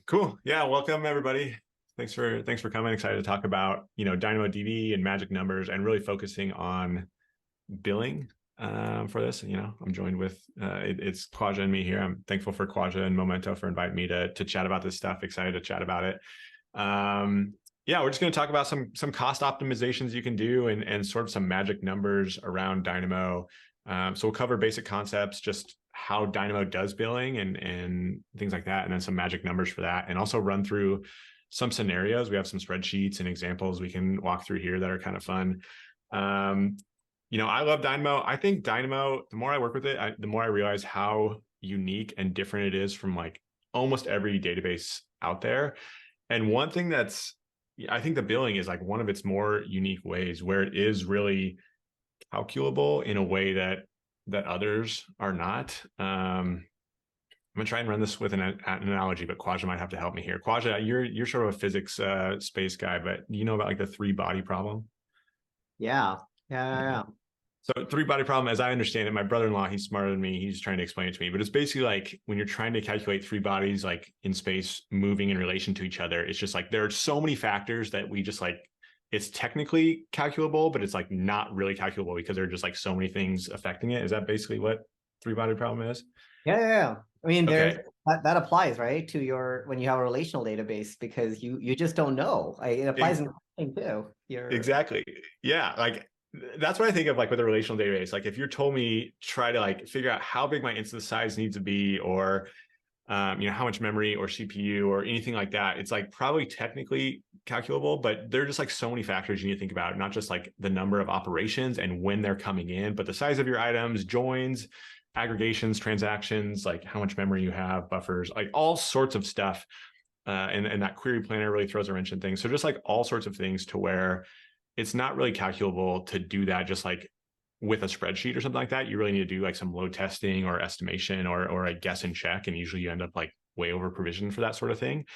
Cool. Yeah, welcome everybody. Thanks for coming. Excited to talk about, DynamoDB and magic numbers and really focusing on billing for this. I'm joined with it's Khawaja and me here. I'm thankful for Khawaja and Momento for inviting me to chat about this stuff. Excited to chat about it. Yeah, we're just going to talk about some cost optimizations you can do and sort of some magic numbers around Dynamo. So we'll cover basic concepts, just how Dynamo does billing and things like that, and then some magic numbers for that, and also run through some scenarios. We have some spreadsheets and examples we can walk through here that are kind of fun. I love Dynamo. I think Dynamo, the more I work with it, the more I realize how unique and different it is from like almost every database out there. And one thing I think the billing is like one of its more unique ways where it is really calculable in a way that others are not. I'm gonna try and run this with an analogy, but Khawaja might have to help me here. Khawaja, you're sort of a physics space guy, but you know about like the three body problem? Yeah. So three body problem, as I understand it, my brother-in-law, he's smarter than me. He's trying to explain it to me, but it's basically like when you're trying to calculate three bodies like in space moving in relation to each other, it's just like there are so many factors that we just like, it's technically calculable, but it's like not really calculable because there are just like so many things affecting it. Is that basically what three body problem is? Yeah. I mean, Okay. that applies, right, to when you have a relational database, because you just don't know. It applies in thing too. Exactly. Yeah. Like that's what I think of like with a relational database. Like if you're told me try to like figure out how big my instance size needs to be, or how much memory or CPU or anything like that, it's like probably technically calculable, but there are just like so many factors you need to think about, not just like the number of operations and when they're coming in, but the size of your items, joins, aggregations, transactions, like how much memory you have, buffers, like all sorts of stuff. And that query planner really throws a wrench in things. So just like all sorts of things to where it's not really calculable to do that just like with a spreadsheet or something like that. You really need to do like some load testing or estimation or a guess and check. And usually you end up like way over provisioned for that sort of thing.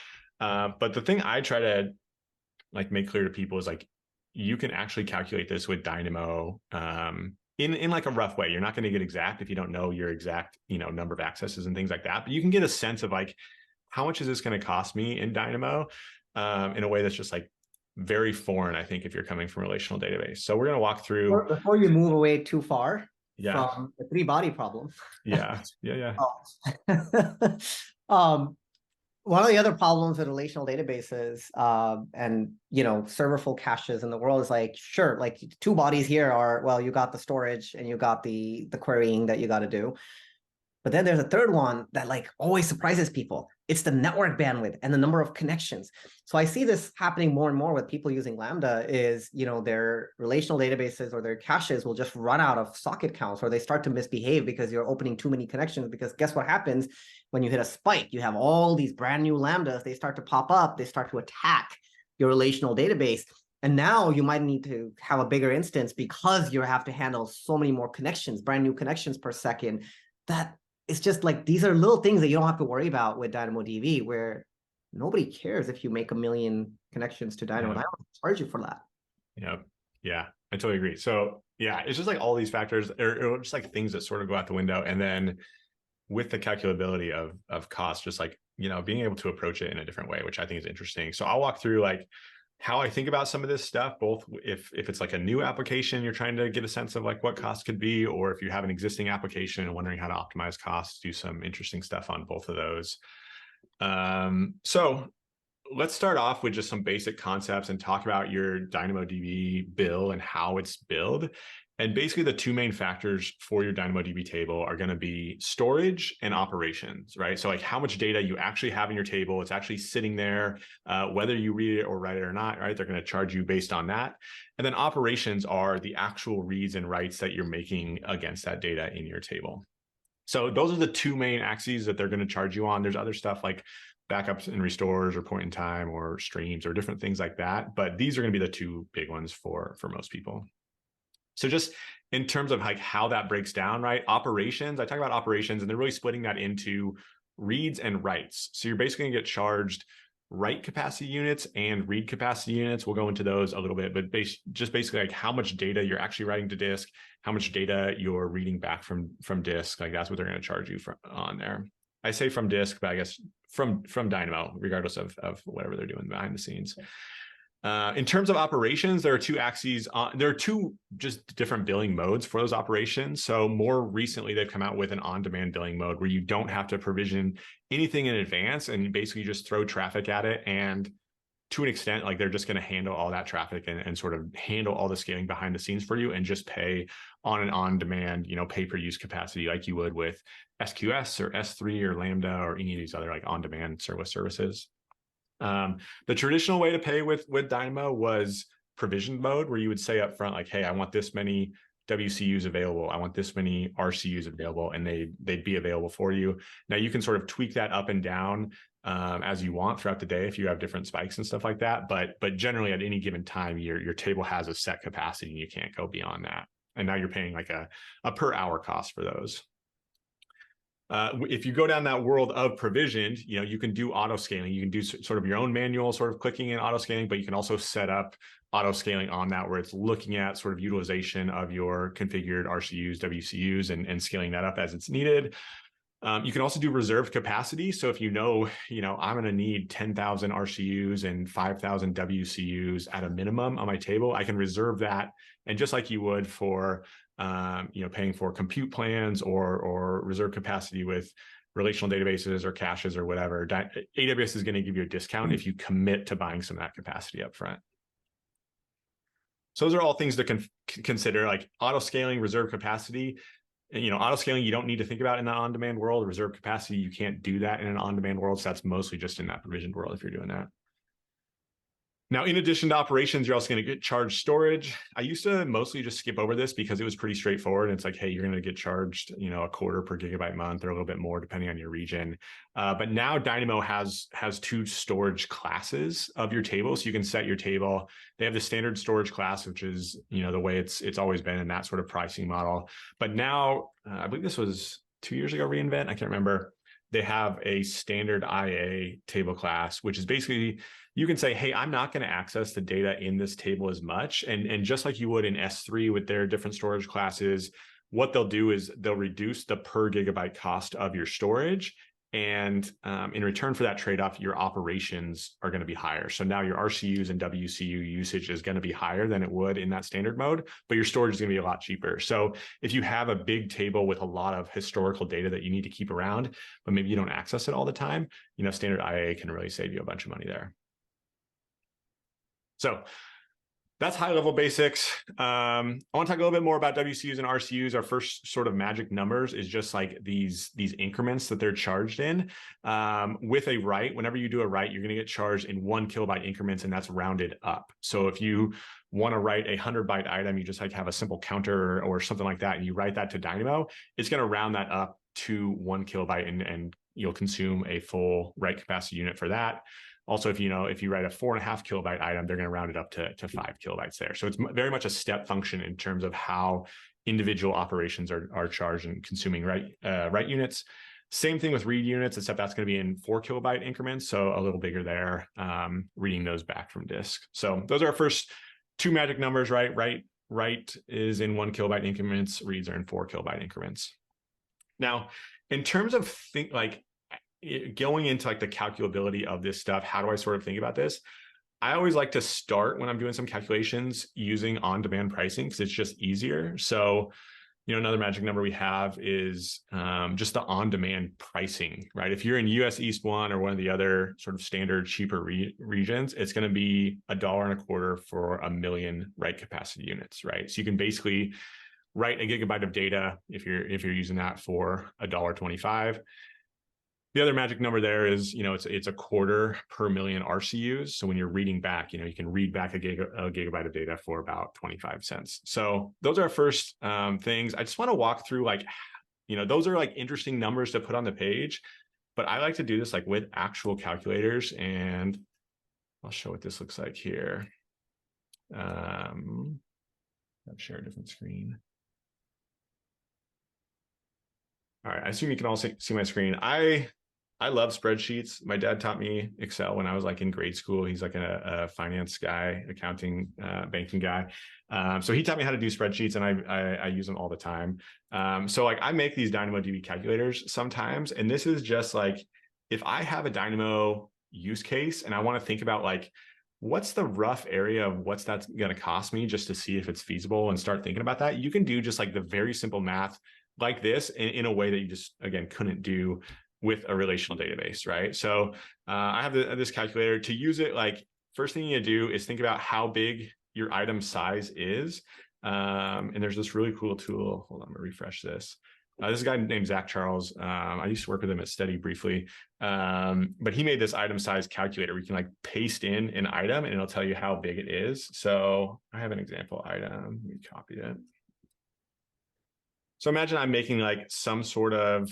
But the thing I try to like make clear to people is like, you can actually calculate this with Dynamo in like a rough way. You're not going to get exact if you don't know your exact, number of accesses and things like that, but you can get a sense of like, how much is this going to cost me in Dynamo in a way that's just like very foreign, I think, if you're coming from a relational database. So we're going to walk through. Before you move away too far Yeah. from the three body problem. Yeah. One of the other problems with relational databases and serverful caches in the world is like, sure, like two bodies here are, well, you got the storage and you got the querying that you got to do. But then there's a third one that like always surprises people. It's the network bandwidth and the number of connections. So I see this happening more and more with people using Lambda is, their relational databases or their caches will just run out of socket counts, or they start to misbehave because you're opening too many connections. Because guess what happens when you hit a spike? You have all these brand new Lambdas. They start to pop up. They start to attack your relational database. And now you might need to have a bigger instance because you have to handle so many more connections, brand new connections per second. That it's just like, these are little things that you don't have to worry about with DynamoDB, where nobody cares if you make 1 million connections to Dynamo. I don't charge you for that. Yeah, I totally agree. So yeah, it's just like all these factors are just like things that sort of go out the window. And then with the calculability of cost, just like, being able to approach it in a different way, which I think is interesting. So I'll walk through like how I think about some of this stuff, both if it's like a new application, you're trying to get a sense of like what cost could be, or if you have an existing application and wondering how to optimize costs, do some interesting stuff on both of those. So let's start off with just some basic concepts and talk about your DynamoDB bill and how it's billed. And basically the two main factors for your DynamoDB table are going to be storage and operations, right? So like how much data you actually have in your table, it's actually sitting there, whether you read it or write it or not, right? They're going to charge you based on that. And then operations are the actual reads and writes that you're making against that data in your table. So those are the two main axes that they're going to charge you on. There's other stuff like backups and restores or point in time or streams or different things like that. But these are going to be the two big ones for most people. So just in terms of like how that breaks down, right? Operations, I talk about operations and they're really splitting that into reads and writes. So you're basically gonna get charged write capacity units and read capacity units. We'll go into those a little bit, but just basically like how much data you're actually writing to disk, how much data you're reading back from disk, like that's what they're gonna charge you on there. I say from disk, but I guess from Dynamo, regardless of whatever they're doing behind the scenes. In terms of operations, there are two axes. There are two just different billing modes for those operations. So more recently, they've come out with an on-demand billing mode where you don't have to provision anything in advance, and you basically just throw traffic at it. And to an extent, like they're just going to handle all that traffic and sort of handle all the scaling behind the scenes for you and just pay on an on-demand, pay per use capacity like you would with SQS or S3 or Lambda or any of these other like on-demand services. The traditional way to pay with Dynamo was provisioned mode, where you would say up front, like, hey, I want this many WCUs available. I want this many RCUs available, and they'd be available for you. Now you can sort of tweak that up and down as you want throughout the day if you have different spikes and stuff like that. But generally at any given time, your table has a set capacity and you can't go beyond that. And now you're paying like a per hour cost for those. If you go down that world of provisioned, you can do auto scaling. You can do sort of your own manual sort of clicking and auto scaling, but you can also set up auto scaling on that where it's looking at sort of utilization of your configured RCUs, WCUs, and scaling that up as it's needed. You can also do reserved capacity. So if I'm going to need 10,000 RCUs and 5,000 WCUs at a minimum on my table, I can reserve that. And just like you would for, paying for compute plans or reserve capacity with relational databases or caches or whatever, AWS is going to give you a discount if you commit to buying some of that capacity up front. So those are all things to consider, like auto scaling, reserve capacity. Auto scaling, you don't need to think about in the on-demand world. Reserve capacity, you can't do that in an on-demand world. So that's mostly just in that provisioned world if you're doing that. Now, in addition to operations, you're also going to get charged storage. I used to mostly just skip over this because it was pretty straightforward. It's like, hey, you're going to get charged, a quarter per gigabyte month or a little bit more depending on your region. But now Dynamo has two storage classes of your table. So you can set your table. They have the standard storage class, which is, the way it's always been in that sort of pricing model. But now, I believe this was 2 years ago, reInvent, I can't remember. They have a standard IA table class, which is basically, you can say, hey, I'm not going to access the data in this table as much. And just like you would in S3 with their different storage classes, what they'll do is they'll reduce the per gigabyte cost of your storage. And in return for that trade-off, your operations are going to be higher. So now your RCUs and WCU usage is going to be higher than it would in that standard mode, but your storage is going to be a lot cheaper. So if you have a big table with a lot of historical data that you need to keep around, but maybe you don't access it all the time, standard IA can really save you a bunch of money there. So that's high level basics. I want to talk a little bit more about WCUs and RCUs. Our first sort of magic numbers is just like these increments that they're charged in. With a write, whenever you do a write, you're going to get charged in 1 kilobyte increments, and that's rounded up. So if you want to write a 100-byte item, you just like have a simple counter or something like that, and you write that to Dynamo, it's going to round that up to 1 kilobyte, and you'll consume a full write capacity unit for that. Also, if you write a 4.5 kilobyte item, they're going to round it up to 5 kilobytes there. So it's very much a step function in terms of how individual operations are charged and consuming write units. Same thing with read units, except that's going to be in 4 kilobyte increments, so a little bigger there, reading those back from disk. So those are our first two magic numbers, right? Write is in 1 kilobyte increments, reads are in 4 kilobyte increments. Now, in terms of going into like the calculability of this stuff, how do I sort of think about this? I always like to start when I'm doing some calculations using on-demand pricing because it's just easier. So, another magic number we have is just the on-demand pricing, right? If you're in US East 1 or one of the other sort of standard cheaper regions, it's going to be $1.25 for 1 million write capacity units, right? So you can basically write a gigabyte of data if you're using that for $1.25. The other magic number there is, it's a quarter per million RCUs. So when you're reading back, you can read back a gigabyte of data for about 25 cents. So those are our first things. I just want to walk through those are like interesting numbers to put on the page, but I like to do this like with actual calculators, and I'll show what this looks like here. I'll share a different screen. All right, I assume you can all see my screen. I love spreadsheets. My dad taught me Excel when I was like in grade school. He's like a finance guy, accounting, banking guy. So he taught me how to do spreadsheets, and I use them all the time. So like I make these DynamoDB calculators sometimes, and this is just like, if I have a Dynamo use case and I want to think about like, what's the rough area of what's that's going to cost me, just to see if it's feasible and start thinking about that, you can do just like the very simple math like this in a way that you just, again, couldn't do with a relational database, right? So I have this calculator. To use it, like first thing you do is think about how big your item size is. And there's this really cool tool. Hold on, I'm gonna refresh this. This is a guy named Zach Charles. I used to work with him at Steady briefly, but he made this item size calculator where you can like paste in an item and it'll tell you how big it is. So I have an example item. Let me copy it. So imagine I'm making like some sort of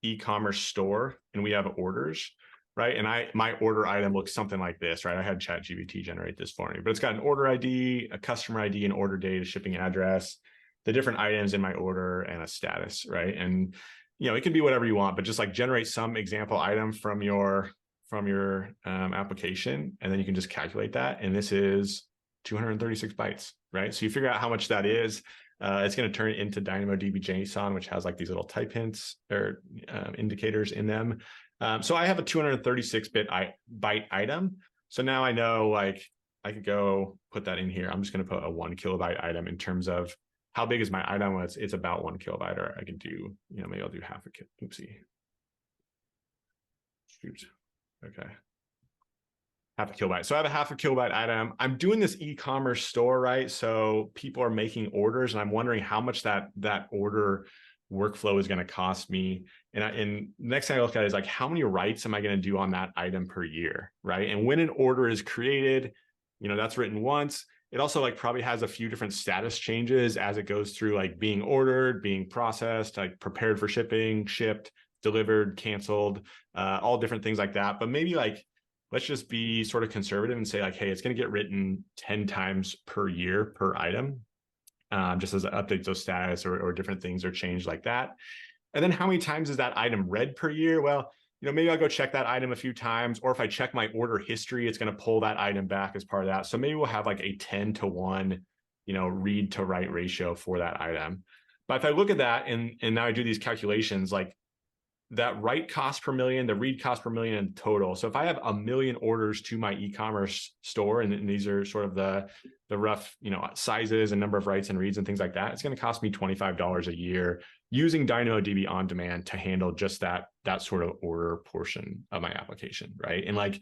e-commerce store and we have orders, right? And my order item looks something like this, right? I had ChatGPT generate this for me, but it's got an order ID, a customer ID, an order date, a shipping address, the different items in my order, and a status, right? And you know, it can be whatever you want, but just like generate some example item from your application, and then you can just calculate that. And this is 236 bytes, right? So you figure out how much that is. It's going to turn it into DynamoDB JSON, which has like these little type hints or indicators in them. So I have a 236-bit byte item. So now I know, like, I could go put that in here. I'm just going to put a 1 kilobyte item in terms of how big is my item. Well, it's about 1 kilobyte, or I can do, you know, maybe I'll do half a oopsie. Oops. Okay. Half a kilobyte. So I have a half a kilobyte item. I'm doing this e-commerce store, right? So people are making orders, and I'm wondering how much that order workflow is going to cost me. And next thing I look at is like, how many writes am I going to do on that item per year, right? And when an order is created, you know, that's written once. It also like probably has a few different status changes as it goes through, like being ordered, being processed, like prepared for shipping, shipped, delivered, canceled, all different things like that. But maybe like, let's just be sort of conservative and say like, hey, it's going to get written 10 times per year per item, just as it updates those status or different things are changed like that. And then how many times is that item read per year? Well, you know, maybe I'll go check that item a few times, or if I check my order history, it's going to pull that item back as part of that. So maybe we'll have like a 10-to-1, you know, read to write ratio for that item. But if I look at that and now I do these calculations, like that write cost per million, the read cost per million in total. So if I have 1 million orders to my e-commerce store, and these are sort of the rough, you know, sizes and number of writes and reads and things like that, it's going to cost me $25 a year using DynamoDB on demand to handle just that sort of order portion of my application, right? And like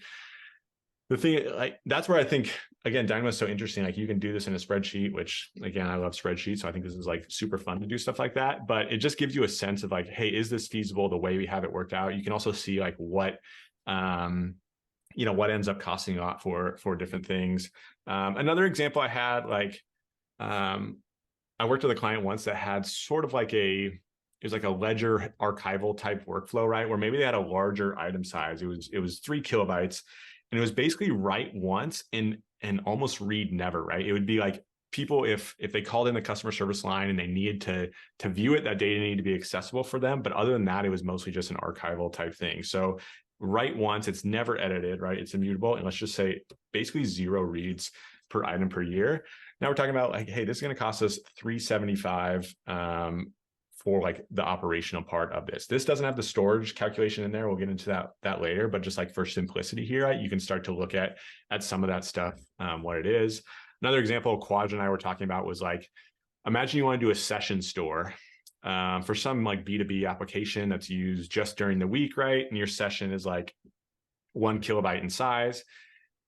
the thing, like that's where I think, again, Dynamo is so interesting. Like you can do this in a spreadsheet, which again, I love spreadsheets. So I think this is like super fun to do stuff like that, but it just gives you a sense of like, hey, is this feasible the way we have it worked out? You can also see like what, you know, what ends up costing a lot for different things. Another example I had, like, I worked with a client once that had sort of like it was like a ledger archival type workflow, right? Where maybe they had a larger item size. It was 3 kilobytes. And it was basically write once and almost read never, right? It would be like people, if they called in the customer service line and they needed to view it, that data needed to be accessible for them. But other than that, it was mostly just an archival type thing. So write once, it's never edited, right? It's immutable. And let's just say basically 0 reads per item per year. Now we're talking about like, hey, this is going to cost us $375 for like the operational part of this. This doesn't have the storage calculation in there. We'll get into that later, but just like for simplicity here, right, you can start to look at some of that stuff, what it is. Another example Khawaja and I were talking about was like, imagine you want to do a session store for some like B2B application that's used just during the week, right? And your session is like 1 kilobyte in size.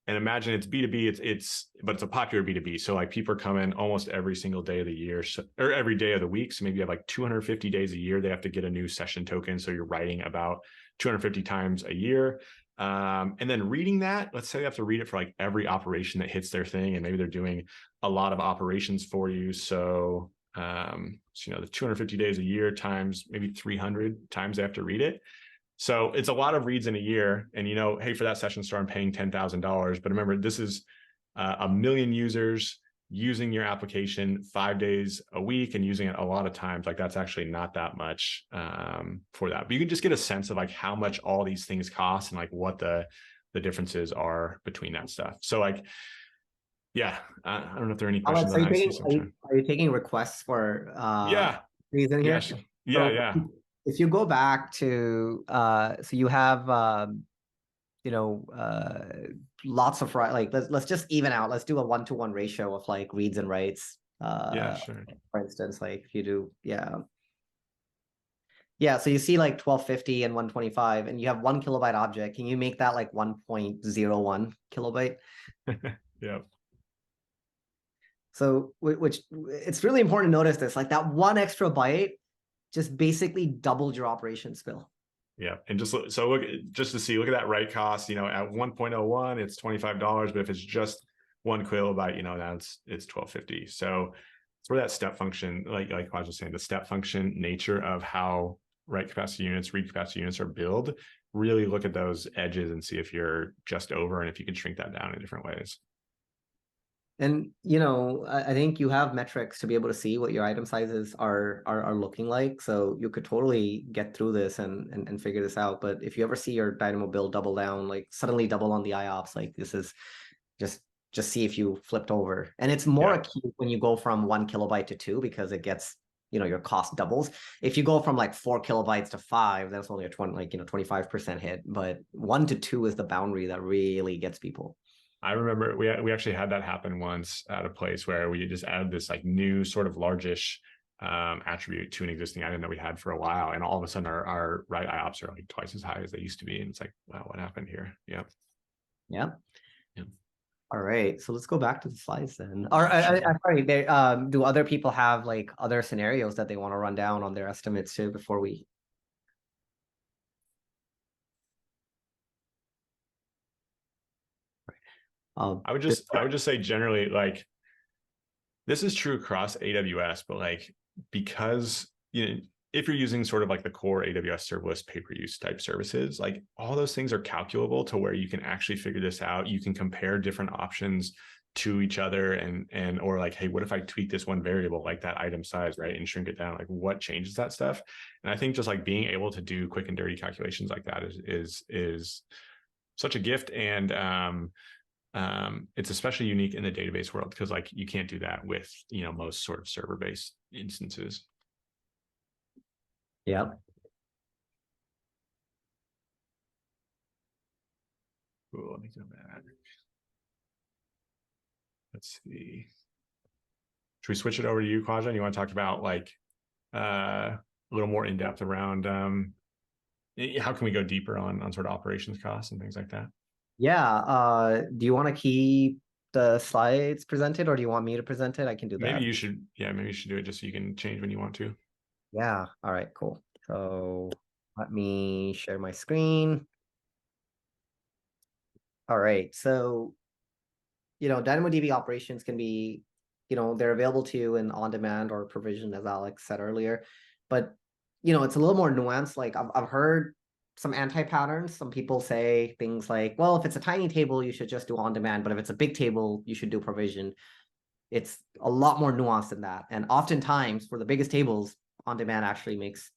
And imagine it's B2B, but it's a popular B2B. So like people are coming almost every single day of the year, or every day of the week. So maybe you have like 250 days a year, they have to get a new session token. So you're writing about 250 times a year. And then reading that, let's say they have to read it for like every operation that hits their thing. And maybe they're doing a lot of operations for you. So, you know, the 250 days a year times maybe 300 times they have to read it. So it's a lot of reads in a year. And, you know, hey, for that session store, I'm paying $10,000. But remember, this is 1 million users using your application 5 days a week and using it a lot of times, like that's actually not that much for that. But you can just get a sense of like how much all these things cost and like what the differences are between that stuff. So like, yeah, I don't know if there are any questions on IC. Are you taking requests for Yeah. reason here? Yes. Yeah. So Yeah. if you go back to so you have you know, lots of like let's just even out. Let's do a 1-to-1 ratio of like reads and writes. Yeah, sure. For instance, like if you do, yeah. So you see like 1250 and 125, and you have 1 kilobyte object. Can you make that like 1.01 kilobyte? Yeah. So which it's really important to notice this, like that 1 extra byte just basically doubled your operation spill. Yeah, and just so look at that write cost. You know, at 1.01, it's $25, but if it's just 1 kilobyte, you know, it's $12.50. So it's where that step function, like I was just saying, the step function nature of how write capacity units, read capacity units are built. Really look at those edges and see if you're just over and if you can shrink that down in different ways. And you know, I think you have metrics to be able to see what your item sizes are looking like. So you could totally get through this and figure this out. But if you ever see your Dynamo build double down, like suddenly double on the IOPS, like this is just see if you flipped over. And it's more acute when you go from 1 kilobyte to 2, because it gets, you know, your cost doubles. If you go from like 4 kilobytes to 5, that's only a 25% hit. But 1 to 2 is the boundary that really gets people. I remember we actually had that happen once at a place where we just added this like new sort of largish attribute to an existing item that we had for a while, and all of a sudden our write IOPS are like twice as high as they used to be, and it's like, wow, what happened here? Yeah. All right, so let's go back to the slides then. Or I'm sorry, do other people have like other scenarios that they want to run down on their estimates too before we? I would just say generally, like, this is true across AWS, but like, because, you know, if you're using sort of like the core AWS serverless pay-per-use type services, like all those things are calculable to where you can actually figure this out. You can compare different options to each other and or like, hey, what if I tweak this one variable, like that item size, right, and shrink it down? Like, what changes that stuff? And I think just like being able to do quick and dirty calculations like that is such a gift. And it's especially unique in the database world, because like you can't do that with, you know, most sort of server-based instances. Yeah. Cool, let me go back. Let's see. Should we switch it over to you, Khawaja? You want to talk about like a little more in depth around how can we go deeper on sort of operations costs and things like that? Yeah. Do you want to keep the slides presented, or do you want me to present it? I can do that. Maybe you should. Yeah, maybe you should do it just so you can change when you want to. Yeah. All right, cool. So let me share my screen. All right. So, you know, DynamoDB operations can be, you know, they're available to you in on-demand or provision, as Alex said earlier. But, you know, it's a little more nuanced. Like I've heard some anti-patterns. Some people say things like, well, if it's a tiny table, you should just do on-demand. But if it's a big table, you should do provision. It's a lot more nuanced than that. And oftentimes for the biggest tables, on-demand actually makes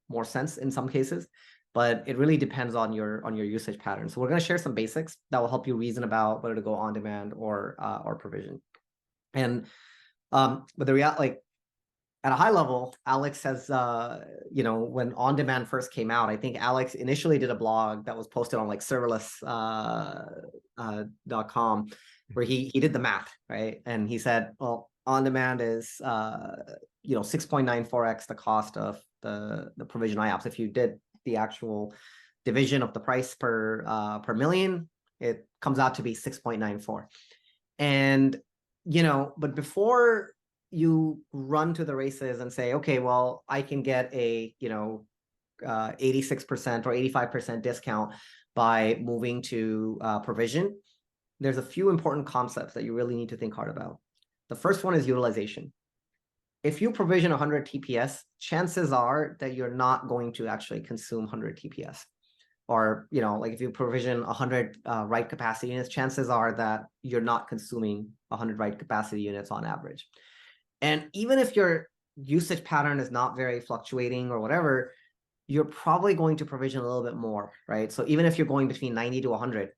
more sense in some cases, but it really depends on your usage pattern. So we're going to share some basics that will help you reason about whether to go on demand or provision. And but the reality, like at a high level, Alex says, you know, when on demand first came out, I think Alex initially did a blog that was posted on like serverless.com, where he did the math, right? And he said, well, on demand is you know, 6.94x the cost of the provision IOPS. If you did the actual division of the price per million, it comes out to be 6.94. And, you know, but before you run to the races and say, okay, well, I can get a, you know, 86% or 85% discount by moving to provision, there's a few important concepts that you really need to think hard about. The first one is utilization. If you provision 100 TPS, chances are that you're not going to actually consume 100 TPS. or, like if you provision 100 write capacity units, chances are that you're not consuming 100 write capacity units on average. And even if your usage pattern is not very fluctuating or whatever, you're probably going to provision a little bit more, right? So even if you're going between 90 to 100,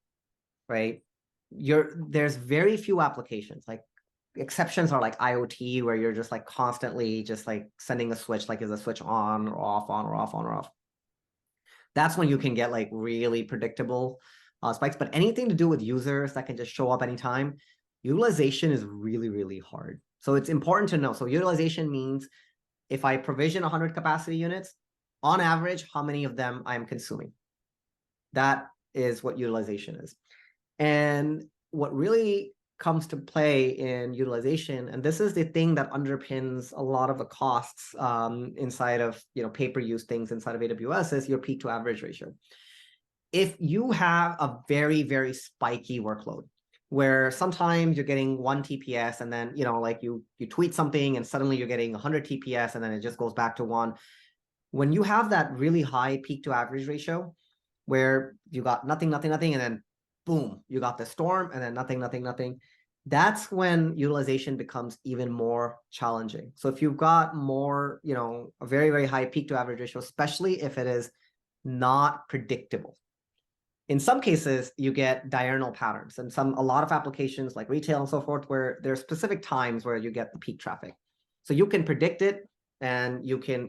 right, there's very few applications. Like exceptions are like IoT, where you're just like constantly just like sending a switch, like is a switch on or off, on or off, on or off. That's when you can get like really predictable spikes. But anything to do with users that can just show up anytime, utilization is really, really hard. So it's important to know. So utilization means if I provision 100 capacity units, on average, how many of them I'm consuming. That is what utilization is. And what really comes to play in utilization, and this is the thing that underpins a lot of the costs inside of pay-per-use things inside of AWS, is your peak to average ratio. If you have a very, very spiky workload where sometimes you're getting 1 TPS and then like you tweet something and suddenly you're getting 100 TPS and then it just goes back to 1. When you have that really high peak to average ratio where you got nothing, and then boom, you got the storm, and then nothing, that's when utilization becomes even more challenging. So if you've got more, a very, very high peak to average ratio, especially if it is not predictable. In some cases, you get diurnal patterns, and a lot of applications like retail and so forth, where there are specific times where you get the peak traffic. So you can predict it and you can,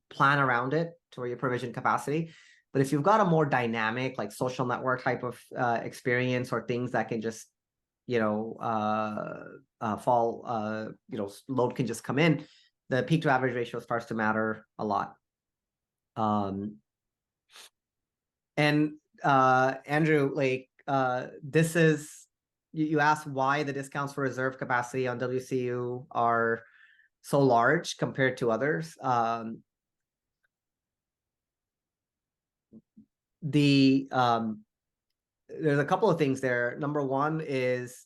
plan around it to where you provision capacity. But if you've got a more dynamic, like social network type of experience, or things that can just, fall, load can just come in, the peak to average ratio starts to matter a lot. And Andrew, like this is, you asked why the discounts for reserve capacity on WCU are so large compared to others. There's a couple of things there. Number one is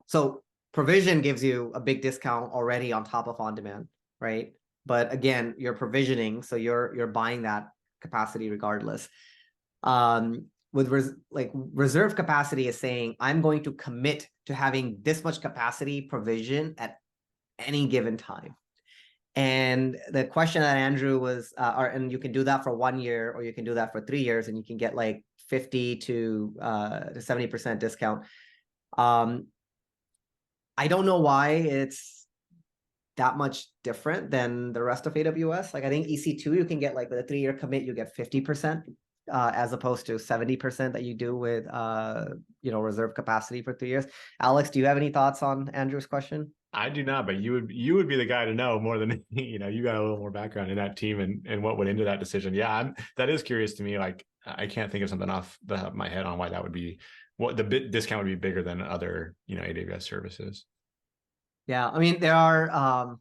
so provision gives you a big discount already on top of on demand, right? But again, you're provisioning, so you're buying that capacity regardless. With reserve capacity is saying I'm going to commit to having this much capacity provision at any given time. And the question that Andrew was, and you can do that for 1 year, or you can do that for 3 years, and you can get like 50 to 70% discount. I don't know why it's that much different than the rest of AWS. Like I think EC2, you can get like with a 3-year commit, you get 50%, as opposed to 70% that you do with reserve capacity for 3 years. Alex, do you have any thoughts on Andrew's question? I do not, but you would be the guy to know more than me. You got a little more background in that team and what went into that decision. Yeah, that is curious to me. Like I can't think of something off the top of my head on why that would be, what the discount would be bigger than other AWS services. Yeah, I mean there are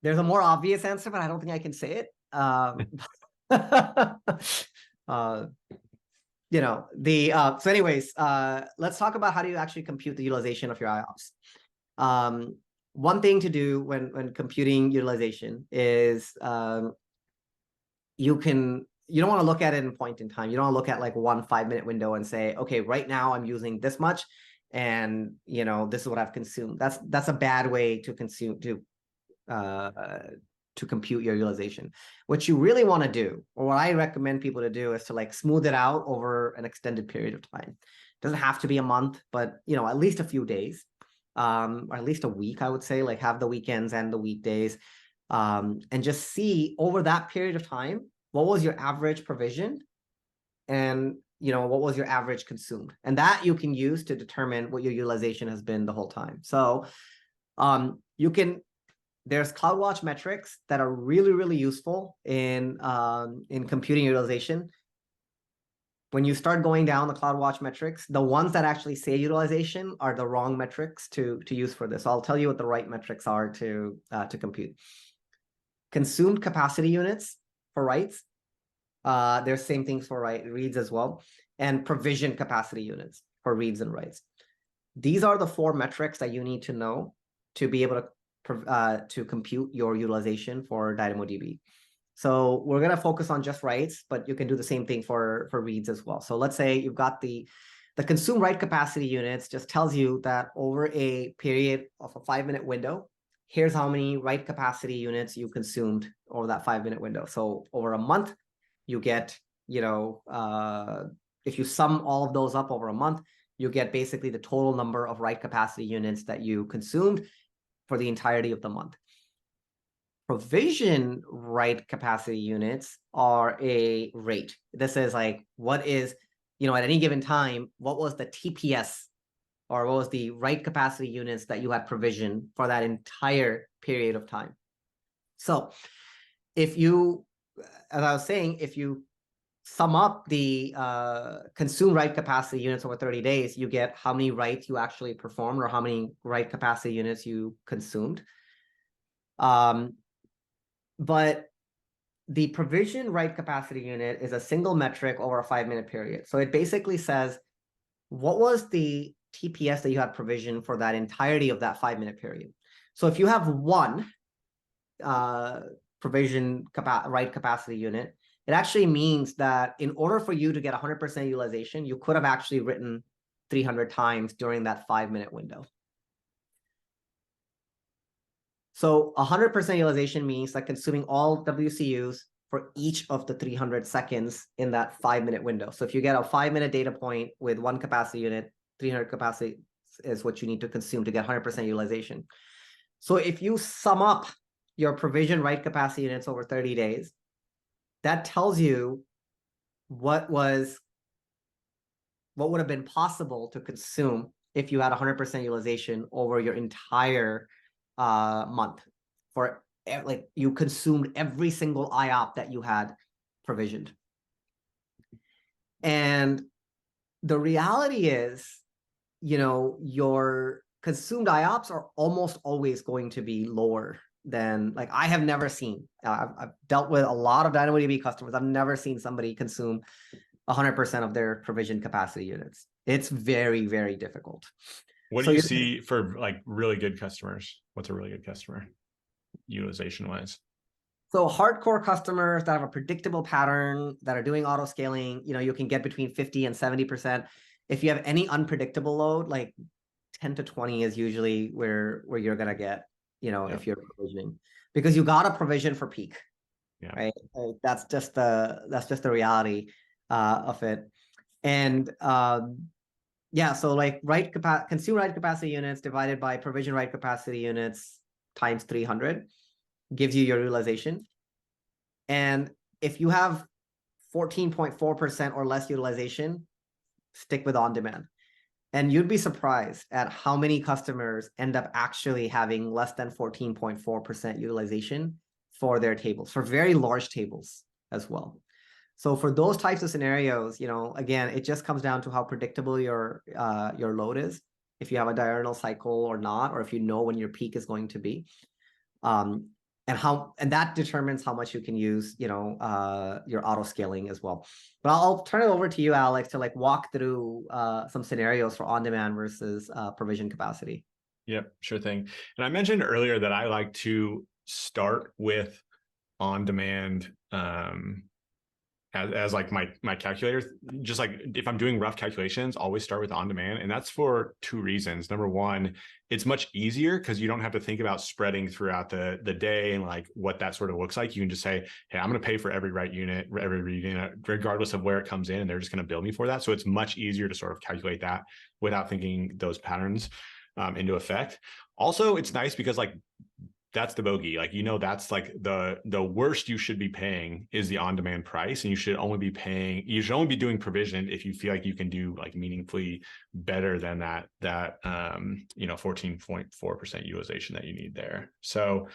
there's a more obvious answer, but I don't think I can say it. So anyways, let's talk about how do you actually compute the utilization of your IOPS. One thing to do when computing utilization is you don't want to look at it in point in time. You don't want to look at like 1 5-minute window and say, okay, right now I'm using this much, and this is what I've consumed. That's a bad way to compute your utilization. What you really want to do, or what I recommend people to do, is to like smooth it out over an extended period of time. It doesn't have to be a month, but at least a few days, or at least a week, I would say. Like have the weekends and the weekdays, and just see over that period of time, what was your average provision, and what was your average consumed, and that you can use to determine what your utilization has been the whole time. So there's CloudWatch metrics that are really, really useful in computing utilization. When you start going down the CloudWatch metrics, the ones that actually say utilization are the wrong metrics to use for this. So I'll tell you what the right metrics are to compute. Consumed capacity units for writes. There's same things for reads as well, and provision capacity units for reads and writes. These are the 4 metrics that you need to know to be able to to compute your utilization for DynamoDB. So we're going to focus on just writes, but you can do the same thing for reads as well. So let's say you've got the consume write capacity units just tells you that over a period of a 5-minute window, here's how many write capacity units you consumed over that 5-minute window. So over a month, you get, if you sum all of those up over a month, you get basically the total number of write capacity units that you consumed for the entirety of the month. Provision write capacity units are a rate. This is like, what is, at any given time, what was the TPS, or what was the write capacity units that you had provisioned for that entire period of time? So if you, as I was saying, if you sum up the consume write capacity units over 30 days, you get how many writes you actually performed or how many write capacity units you consumed. But the provision write capacity unit is a single metric over a 5-minute period. So it basically says, what was the TPS that you had provisioned for that entirety of that 5-minute period? So if you have one provision write capacity unit, it actually means that in order for you to get 100% utilization, you could have actually written 300 times during that 5-minute window. So 100% utilization means like consuming all WCUs for each of the 300 seconds in that 5-minute window. So if you get a 5-minute data point with one capacity unit, 300 capacity is what you need to consume to get 100% utilization. So if you sum up your provision write capacity units over 30 days, that tells you what would have been possible to consume if you had 100% utilization over your entire month. For like, you consumed every single IOP that you had provisioned. And the reality is, your consumed IOPS are almost always going to be lower than, like, I have never seen, I've dealt with a lot of DynamoDB customers. I've never seen somebody consume 100% of their provision capacity units. It's very, very difficult. What do you see for like really good customers? What's a really good customer utilization wise? So hardcore customers that have a predictable pattern, that are doing auto scaling, you can get between 50 and 70%. If you have any unpredictable load, like 10 to 20 is usually where you're gonna get, if you're provisioning, because you got a provision for peak, right? Like, that's just the reality of it. And yeah, so like consume write capacity units divided by provision write capacity units times 300 gives you your utilization. And if you have 14.4% or less utilization, stick with on demand. And you'd be surprised at how many customers end up actually having less than 14.4% utilization for their tables, for very large tables as well. So for those types of scenarios, again, it just comes down to how predictable your load is, if you have a diurnal cycle or not, or if you know when your peak is going to be, and that determines how much you can use, your auto scaling as well. But I'll turn it over to you, Alex, to like walk through some scenarios for on-demand versus provision capacity. Yep, sure thing. And I mentioned earlier that I like to start with on-demand as like my calculator. Just like if I'm doing rough calculations, always start with on demand. And that's for two reasons. Number one, it's much easier because you don't have to think about spreading throughout the day and like what that sort of looks like. You can just say, hey, I'm going to pay for every write unit, every read unit, regardless of where it comes in, and they're just going to bill me for that. So it's much easier to sort of calculate that without thinking those patterns into effect. Also, it's nice because like that's the bogey. Like, that's like the worst you should be paying is the on-demand price. And you should only be doing provision if you feel like you can do like meaningfully better than that 14.4% utilization that you need there. So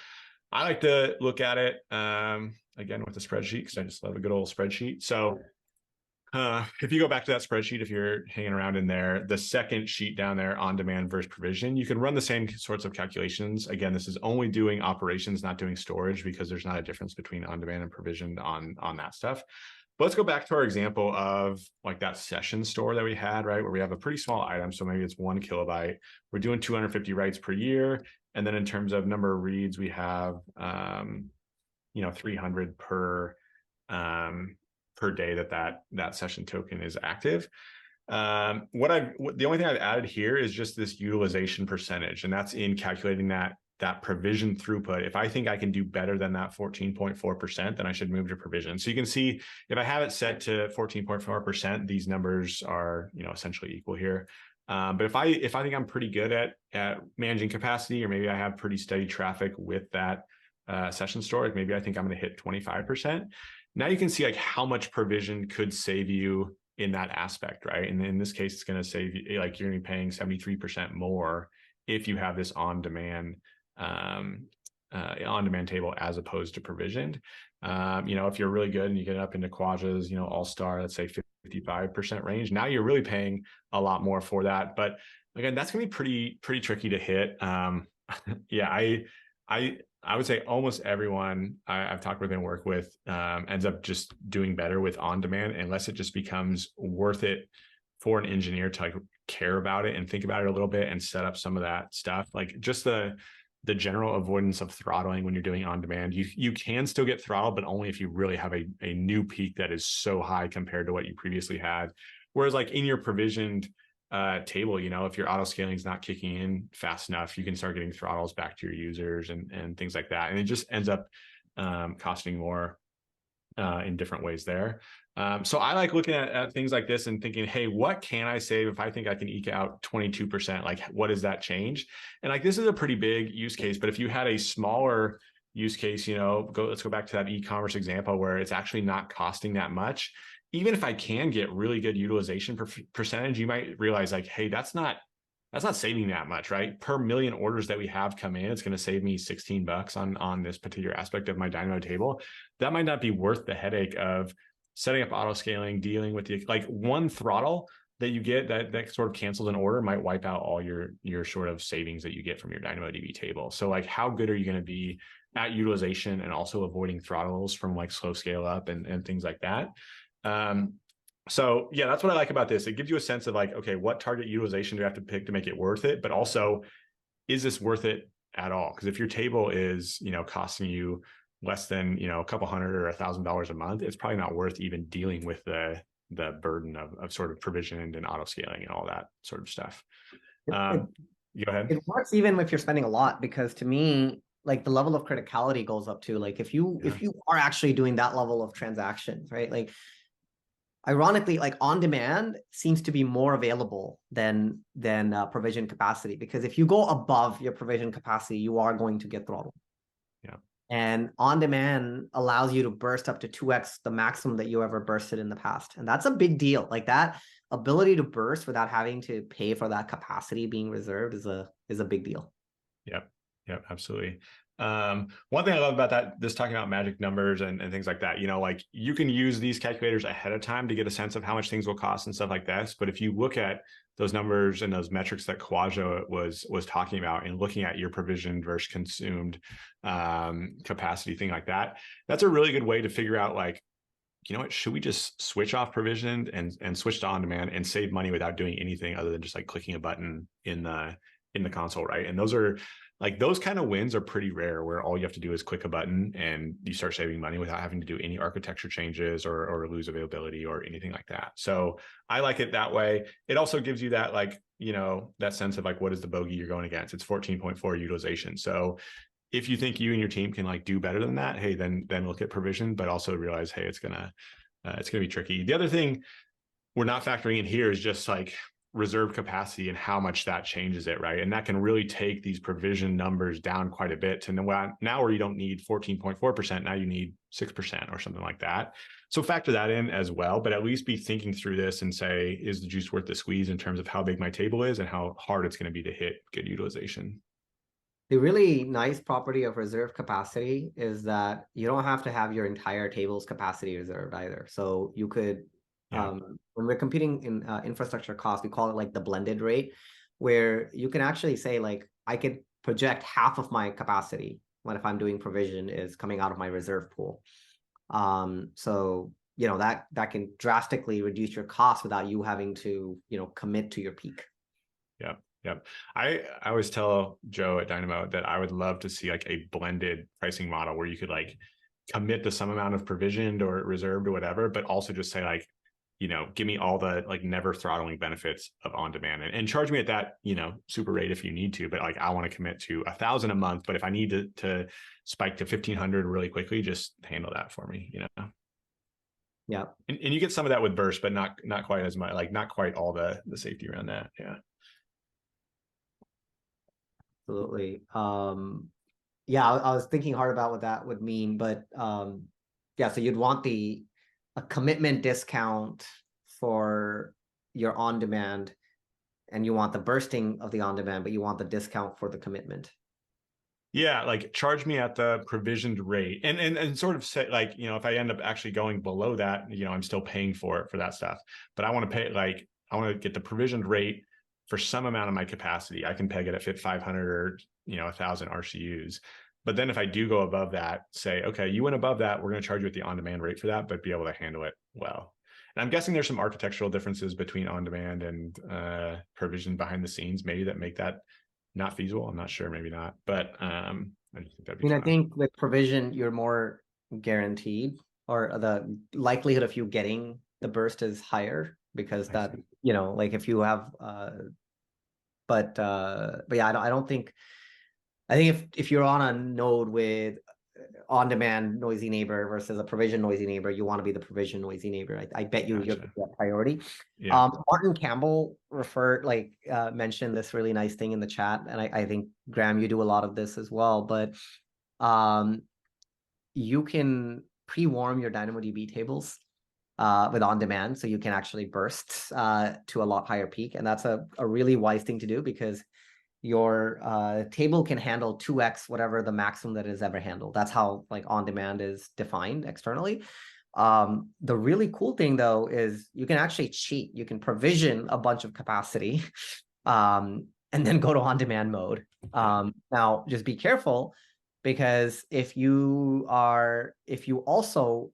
I like to look at it again with a spreadsheet, because I just love a good old spreadsheet. So if you go back to that spreadsheet, if you're hanging around in there, the second sheet down there, on demand versus provision, you can run the same sorts of calculations. Again, this is only doing operations, not doing storage, because there's not a difference between on demand and provision on that stuff. But let's go back to our example of like that session store that we had, right? Where we have a pretty small item. So maybe it's 1 kilobyte. We're doing 250 writes per year. And then in terms of number of reads, we have, 300 per day that session token is active. The only thing I've added here is just this utilization percentage, and that's in calculating that provision throughput. If I think I can do better than that 14.4%, then I should move to provision. So you can see if I have it set to 14.4%, these numbers are, essentially equal here. But if I think I'm pretty good at managing capacity, or maybe I have pretty steady traffic with that session storage, maybe I think I'm going to hit 25%. Now you can see like how much provision could save you in that aspect, right? And in this case, it's going to save you, like you're going to be paying 73% more if you have this on-demand table as opposed to provisioned. If you're really good and you get up into Khawaja's, all-star, let's say 55% range, now you're really paying a lot more for that. But again, that's going to be pretty tricky to hit. Yeah, I would say almost everyone I've talked with and worked with ends up just doing better with on-demand, unless it just becomes worth it for an engineer to like care about it and think about it a little bit and set up some of that stuff. Like just the general avoidance of throttling when you're doing on-demand. You can still get throttled, but only if you really have a new peak that is so high compared to what you previously had. Whereas like in your provisioned table, if your auto scaling is not kicking in fast enough, you can start getting throttles back to your users and things like that. And it just ends up costing more in different ways there. So I like looking at things like this and thinking, hey, what can I save if I think I can eke out 22%? Like, what does that change? And like, this is a pretty big use case, but if you had a smaller use case, let's go back to that e-commerce example where it's actually not costing that much. Even if I can get really good utilization percentage, you might realize like, hey, that's not saving that much, right? Per million orders that we have come in, it's going to save me $16 on this particular aspect of my Dynamo table. That might not be worth the headache of setting up auto scaling, dealing with like one throttle that you get that sort of cancels an order might wipe out all your sort of savings that you get from your DynamoDB table. So like, how good are you going to be at utilization and also avoiding throttles from like slow scale up and things like that? So yeah, that's what I like about this. It gives you a sense of like, okay, what target utilization do you have to pick to make it worth it? But also, is this worth it at all? Because if your table is, costing you less than, a couple $100 or $1,000 a month, it's probably not worth even dealing with the burden of sort of provision and auto scaling and all that sort of stuff. Go ahead. It works even if you're spending a lot, because to me, like the level of criticality goes up too. Like if you are actually doing that level of transactions, right? Like ironically, like on demand seems to be more available than provision capacity, because if you go above your provision capacity, you are going to get throttled. Yeah. And on demand allows you to burst up to 2x the maximum that you ever bursted in the past. And that's a big deal. Like that ability to burst without having to pay for that capacity being reserved is a big deal. Yep, absolutely. One thing I love about this talking about magic numbers and things like that, like you can use these calculators ahead of time to get a sense of how much things will cost and stuff like this. But if you look at those numbers and those metrics that Khawaja was talking about and looking at your provisioned versus consumed capacity, thing like that, that's a really good way to figure out like, what, should we just switch off provisioned and switch to on demand and save money without doing anything other than just like clicking a button in the console, right? And those kind of wins are pretty rare, where all you have to do is click a button and you start saving money without having to do any architecture changes or lose availability or anything like that. So I like it that way. It also gives you that like, that sense of like, what is the bogey you're going against? It's 14.4 utilization. So if you think you and your team can like do better than that, hey, then look at provision, but also realize, hey, it's gonna be tricky. The other thing we're not factoring in here is just like reserve capacity and how much that changes it, right? And that can really take these provision numbers down quite a bit to now where you don't need 14.4%, now you need 6% or something like that. So factor that in as well, but at least be thinking through this and say, is the juice worth the squeeze in terms of how big my table is and how hard it's going to be to hit good utilization. The really nice property of reserve capacity is that you don't have to have your entire table's capacity reserved either. So you could, when we're computing in infrastructure cost, we call it like the blended rate, where you can actually say like, I could project half of my capacity when if I'm doing provision is coming out of my reserve pool. So, that can drastically reduce your cost without you having to, commit to your peak. Yeah. Yep. I always tell Joe at Dynamo that I would love to see like a blended pricing model where you could like commit to some amount of provisioned or reserved or whatever, but also just say like, give me all the like never throttling benefits of on demand and charge me at that, super rate if you need to. But like I want to commit to 1,000 a month, but if I need to spike to 1,500 really quickly, just handle that for me, Yeah, And you get some of that with burst, but not quite as much, like not quite all the safety around that. Yeah. absolutely. Yeah, I was thinking hard about what that would mean, but yeah, so you'd want a commitment discount for your on-demand, and you want the bursting of the on-demand, but you want the discount for the commitment. Yeah, like charge me at the provisioned rate, and sort of say like, if I end up actually going below that, I'm still paying for that stuff. But I want to pay like I want to get the provisioned rate for some amount of my capacity. I can peg it at 500 or 1,000 RCUs. But then if I do go above that, say, okay, you went above that, we're going to charge you at the on-demand rate for that, but be able to handle it well. And I'm guessing there's some architectural differences between on-demand and provision behind the scenes, maybe that make that not feasible. I'm not sure, maybe not, but I just think that'd be I fun. think with provision, you're more guaranteed, or the likelihood of you getting the burst is higher because that, like if you have, but yeah, I don't think, I think if you're on a node with on-demand noisy neighbor versus a provision noisy neighbor, you want to be the provision noisy neighbor. I bet you you're that priority. Yeah. Martin Campbell mentioned this really nice thing in the chat, and I think Graham, you do a lot of this as well. But you can pre-warm your DynamoDB tables with on-demand, so you can actually burst to a lot higher peak, and that's a really wise thing to do because your table can handle 2x whatever the maximum that is ever handled. That's how like on demand is defined externally. The really cool thing though is you can actually cheat. You can provision a bunch of capacity and then go to on demand mode. Now just be careful, because if you also,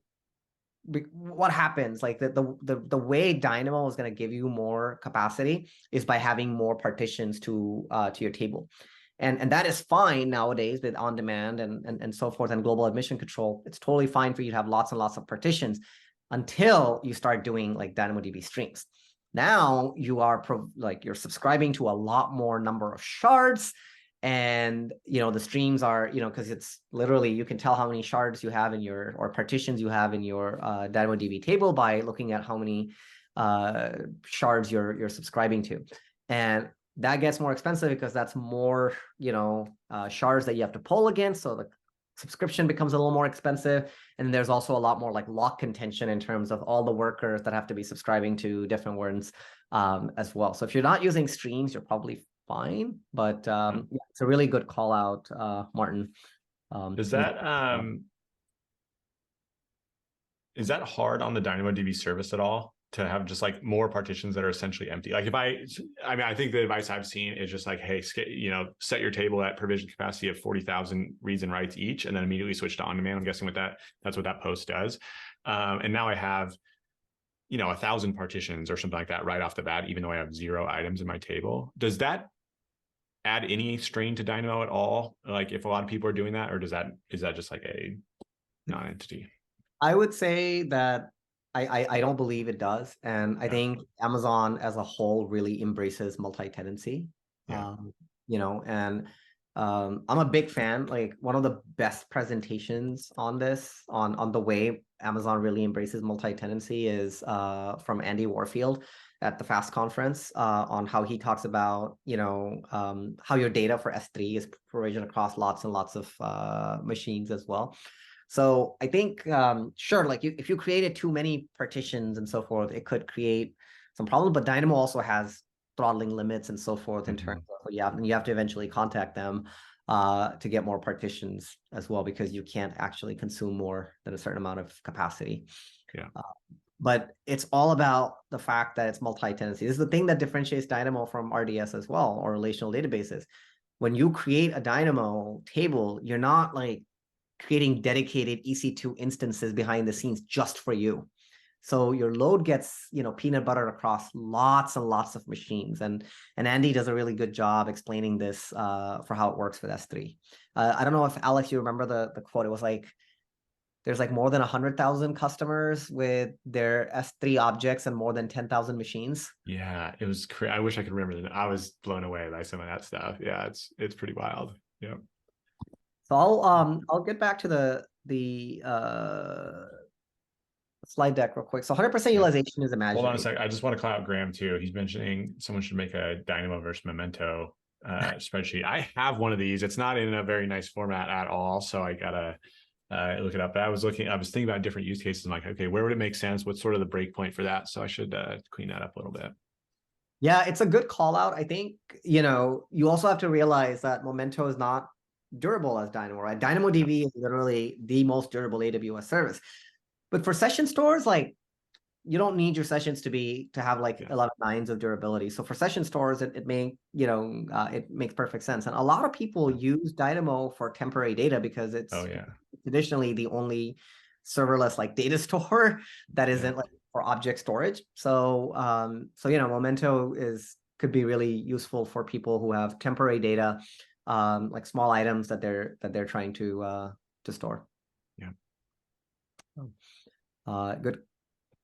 what happens, like the way Dynamo is going to give you more capacity is by having more partitions to your table, and that is fine nowadays with on demand and so forth and global admission control. It's totally fine for you to have lots and lots of partitions until you start doing like DynamoDB streams. Now you are you're subscribing to a lot more number of shards. And the streams are, because it's literally, you can tell how many shards you have in your, or partitions you have in your DynamoDB table by looking at how many shards you're subscribing to. And that gets more expensive because that's more shards that you have to poll against, so the subscription becomes a little more expensive. And there's also a lot more like lock contention in terms of all the workers that have to be subscribing to different ones as well. So if you're not using streams, you're probably fine, but yeah, it's a really good call out, Martin. Is that hard on the DynamoDB service at all to have just like more partitions that are essentially empty? Like I think the advice I've seen is just like, hey, set your table at provision capacity of 40,000 reads and writes each, and then immediately switch to on demand. I'm guessing that's what that post does. And now I have 1,000 partitions or something like that right off the bat, even though I have 0 items in my table. Does that add any strain to Dynamo at all? Like if a lot of people are doing that, or is that just like a non-entity? I would say that I don't believe it does. And I think Amazon as a whole really embraces multi-tenancy. And I'm a big fan. Like one of the best presentations on this, on the way Amazon really embraces multi-tenancy is from Andy Warfield at the FAST conference on how he talks about, how your data for S3 is provisioned across lots and lots of machines as well. So I think, sure, like if you created too many partitions and so forth, it could create some problems. But Dynamo also has throttling limits and so forth in terms of, you have to eventually contact them to get more partitions as well, because you can't actually consume more than a certain amount of capacity. But it's all about the fact that it's multi-tenancy. This is the thing that differentiates Dynamo from RDS as well, or relational databases. When you create a Dynamo table, you're not like creating dedicated EC2 instances behind the scenes just for you. So your load gets, peanut butter across lots and lots of machines. And Andy does a really good job explaining this for how it works with S3. I don't know if, Alex, you remember the quote. It was like, there's like more than 100,000 customers with their S3 objects and more than 10,000 machines. Yeah, it was I wish I could remember that. I was blown away by some of that stuff. Yeah, it's pretty wild. Yeah. So I'll get back to the slide deck real quick. So 100% utilization is imaginary. Hold on a second. I just want to call out Graham too. He's mentioning someone should make a Dynamo versus Memento spreadsheet. I have one of these. It's not in a very nice format at all, so I gotta look it up. But I was thinking about different use cases. I'm like, okay, where would it make sense? What's sort of the break point for that? So I should clean that up a little bit. Yeah, it's a good call out. I think, you also have to realize that Memento is not durable as Dynamo, right? DynamoDB is literally the most durable AWS service. But for session stores, like, you don't need your sessions to have like 11 nines of durability. So for session stores, it makes perfect sense. And a lot of people use Dynamo for temporary data because it's traditionally the only serverless like data store that isn't like for object storage. So Memento could be really useful for people who have temporary data, like small items that they're trying to store. Yeah.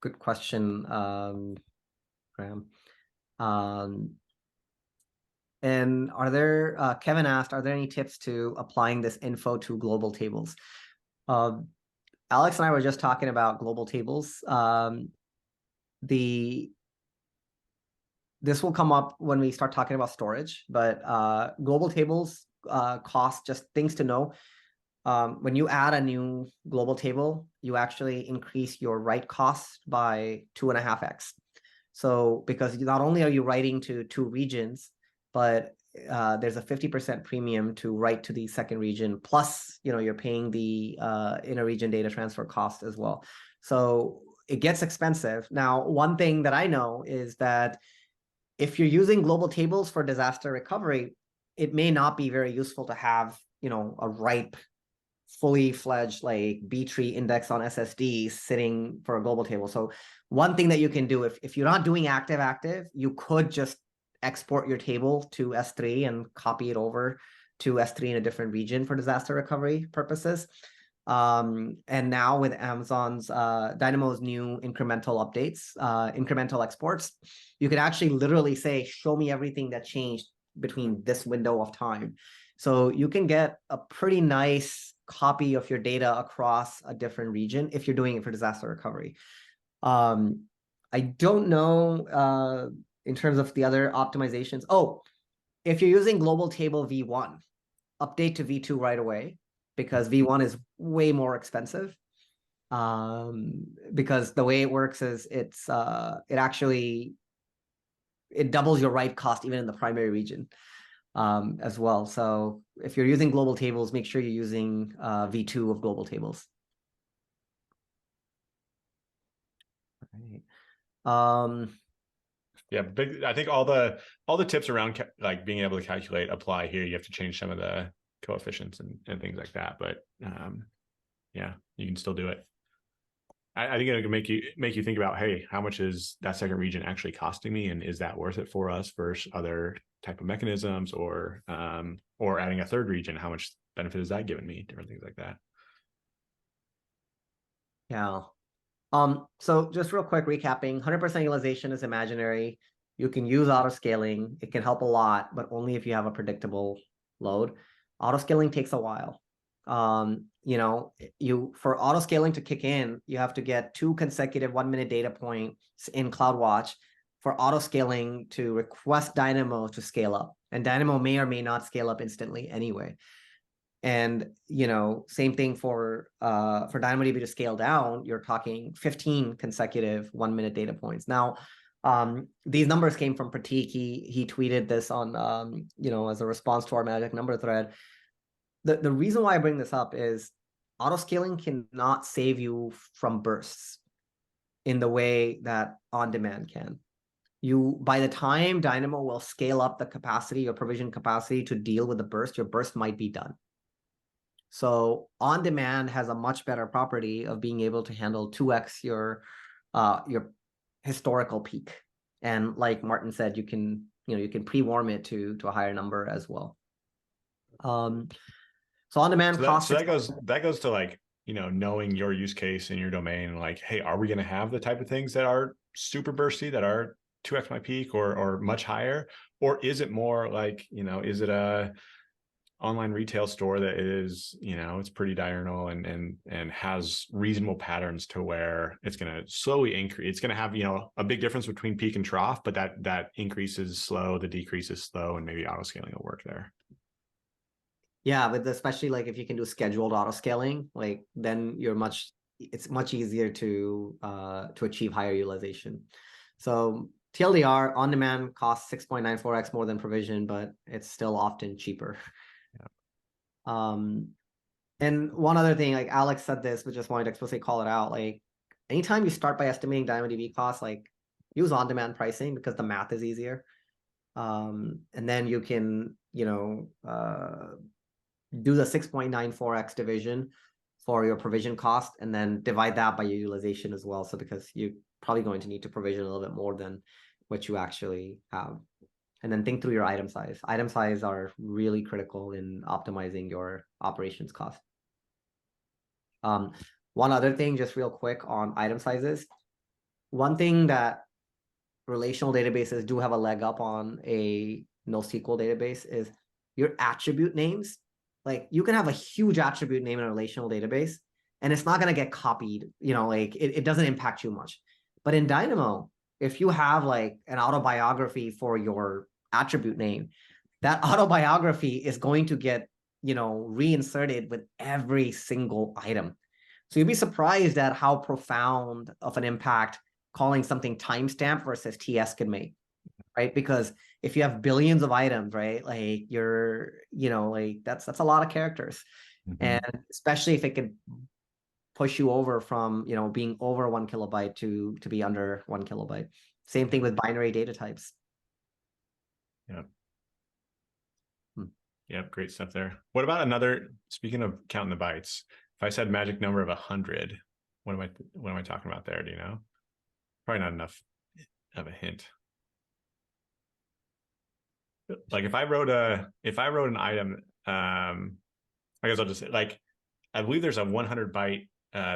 Good question, Graham. And Kevin asked, are there any tips to applying this info to global tables? Alex and I were just talking about global tables. This will come up when we start talking about storage, but global tables cost, just things to know. When you add a new global table, you actually increase your write cost by 2.5x. So because not only are you writing to 2 regions, but there's a 50% premium to write to the second region. Plus, you're paying the inter-region data transfer cost as well. So it gets expensive. Now, one thing that I know is that if you're using global tables for disaster recovery, it may not be very useful to have, a ripe, fully fledged like B-tree index on SSD sitting for a global table. So one thing that you can do, if you're not doing active, you could just export your table to S3 and copy it over to S3 in a different region for disaster recovery purposes. And now with Amazon's Dynamo's new incremental updates, incremental exports, you can actually literally say, show me everything that changed between this window of time. So you can get a pretty nice copy of your data across a different region if you're doing it for disaster recovery. I don't know in terms of the other optimizations. Oh, if you're using global table V1, update to V2 right away, because V1 is way more expensive. Because the way it works is it doubles your write cost even in the primary region. As well. So if you're using global tables, make sure you're using V2 of global tables. All right. Yeah, I think all the tips around like being able to calculate apply here. You have to change some of the coefficients and things like that, but yeah, you can still do it. I think it can make you think about, hey, how much is that second region actually costing me, and is that worth it for us versus other type of mechanisms, or adding a third region, how much benefit is that giving me? Different things like that. Yeah. So just real quick recapping, 100% utilization is imaginary. You can use auto scaling. It can help a lot, but only if you have a predictable load. Auto scaling takes a while. For auto scaling to kick in, you have to get 2 consecutive 1-minute data points in CloudWatch for auto scaling to request Dynamo to scale up. And Dynamo may or may not scale up instantly anyway. And same thing for DynamoDB to scale down, you're talking 15 consecutive 1-minute data points. Now, these numbers came from Pratik. He tweeted this on as a response to our magic number thread. The reason why I bring this up is auto scaling cannot save you from bursts in the way that on demand can. By the time Dynamo will scale up the capacity or provision capacity to deal with the burst, your burst might be done. So on demand has a much better property of being able to handle 2x your your historical peak. And like Martin said, you can pre-warm it to a higher number as well. So on-demand cost. So that goes to like, knowing your use case in your domain, like, hey, are we going to have the type of things that are super bursty, that are 2x my peak or much higher? Or is it more like, is it a online retail store that is, it's pretty diurnal and has reasonable patterns to where it's going to slowly increase. It's going to have, a big difference between peak and trough, but that increase is slow, the decrease is slow, and maybe auto scaling will work there. Yeah, but especially like if you can do scheduled auto scaling, like then it's much easier to achieve higher utilization. So TLDR, on demand costs 6.94x more than provision, but it's still often cheaper. Yeah. And one other thing, like Alex said this, but just wanted to explicitly call it out. Like anytime you start by estimating DynamoDB costs, like use on-demand pricing because the math is easier. And then you can, do the 6.94x division for your provision cost, and then divide that by your utilization as well. So because you're probably going to need to provision a little bit more than what you actually have. And then think through your item size. Item size are really critical in optimizing your operations cost. One other thing, just real quick on item sizes. One thing that relational databases do have a leg up on a NoSQL database is your attribute names. Like you can have a huge attribute name in a relational database and it's not going to get copied, like it doesn't impact you much. But in Dynamo, if you have like an autobiography for your attribute name, that autobiography is going to get, reinserted with every single item. So you'd be surprised at how profound of an impact calling something timestamp versus TS can make. Right? Because if you have billions of items, right, like you're, like that's a lot of characters. And especially if it could push you over from, being over 1 kilobyte to be under 1 kilobyte. Same thing with binary data types. Yeah. Yep, great stuff there. What about speaking of counting the bytes, if I said magic number of 100, what am I talking about there? Do you know? Probably not enough of a hint. Like if I wrote an item, I guess I'll just say, like, I believe there's a 100 byte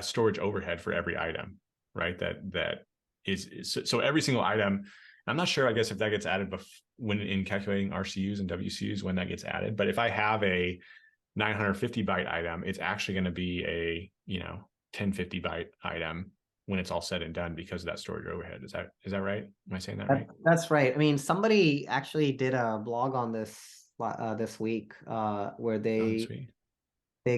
storage overhead for every item, right? That is so every single item. I'm not sure, I guess, if that gets added when in calculating RCUs and WCUs, when that gets added. But if I have a 950 byte item, it's actually going to be a 1050 byte item when it's all said and done because of that storage overhead. Is that right? Am I saying that right? That's right. I mean, somebody actually did a blog on this this week where they